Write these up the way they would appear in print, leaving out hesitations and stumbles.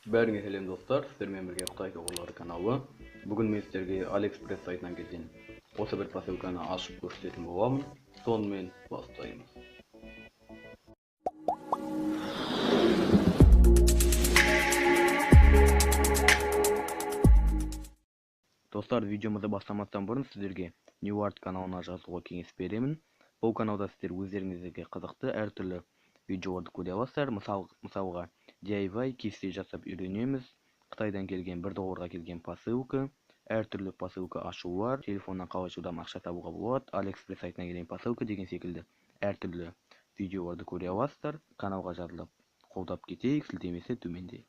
Бәріңе сәлем достар, сіздермен бірге Қытай тоғырлары каналы. Бүгін мен сіздерге AliExpress сайтынан келген осы бір посылканы ашып көрсететін боламын. Сонымен бастаймыз. Достар, видеомызды бастамастан бұрын сіздерге New Art каналына жазылуға кеңес беремін. Бұл каналда сіздер өздеріңізге қызықты әртүрлі видеоларды көре аласыздар. Мысалға DIY кесте жасап үйренеміз. Қытайдан келген $1 келген посылка, әртүрлі посылка ашулар, телефоннан қалай жылдам ақша табуға болады, AliExpress сайтынан келген посылка деген секілді әртүрлі видеоларды көре аласыздар. Каналға жазылып қолдап кетейік, сілтемесі төменде.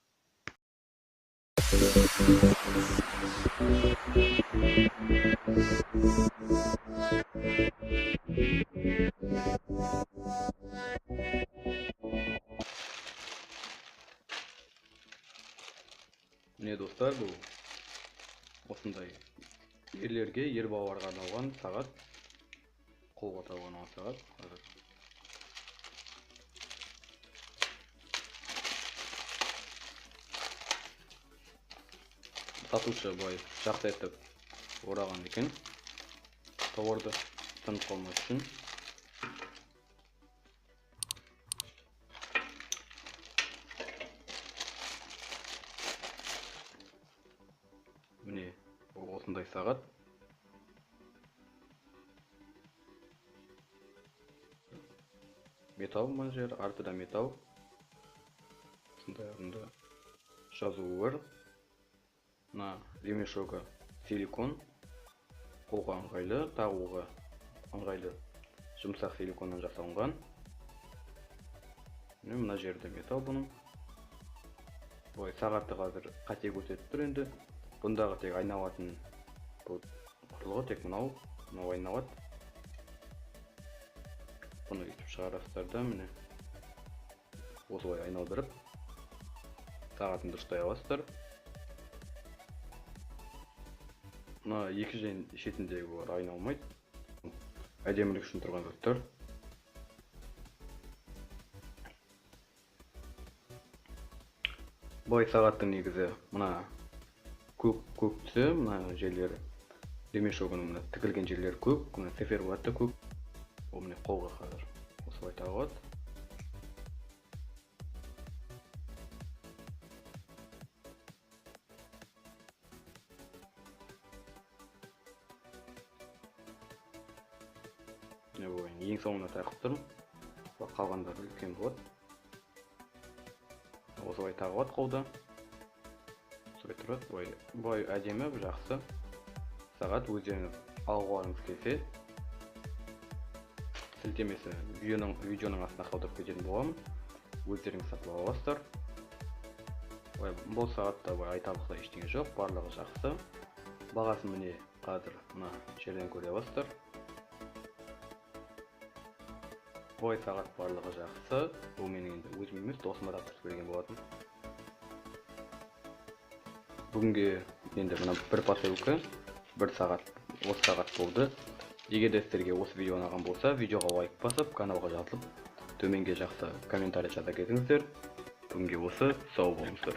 Міне достар, бұл осындай ерлерге, ер балаларға арналған сағат, қолға тағуға сағат. Сатушы былай жақсы етіп ораған екен тауарды тынып қалмас үшін. Міне осындай сағат. Металл мына жер, артыда металл. Осындай арында жазуы бар. Мына ремешогы силикон, қолға ыңғайлы, тағуға ыңғайлы жұмсақ силиконнан жасалынған. Мына жерде металл бұның. Бұлай сағатты қазір қате көрсетіп тұр енді. Бұндағы тек айналатын құрылғы тек мынау айналады. Бұны үйтіп шығарасыздар да, міне осылай айналдырып сағатын дұрыстай аласыздар. Мына екі шетіндегі олар айналмайды. Әдемілік үшін тұрған заттар. Бай сағаттың негізі мына көк түсі, мына жерлері ремешогының мына тігілген жерлері көк, мына циферблаты көк. Ол міне қолға қазір осылай тағылады. Ең соңына тағып тұрмын. Қалғандары үлкен болады. Осылай тағылады қолда. Осылай тұрады. Бай әдемі, жақсы сағат. Өздеріңіз алғыларыңыз келсе, сілтемесі видеоның астына қалдырып кететін боламын. Өздеріңіз сатып аласыздар. Бұл сағатта айтарлықтай ештеңе жоқ, барлығы жақсы. Бағасын міне қазір мына жерден көре аласыздар. Бай сағат барлығы жақсы. Бұл менің енді өзім емес, досыма тапсырып берген болатын. Бүгінге енді мына бір посылка, бір сағат, осы сағат болды. Егер де сіздерге осы видео ұнаған болса, видеоға лайк басып, каналға жазылып, төменге жақсы комментарий жаза кетіңіздер. Бүгінге осы, сау болыңыздар.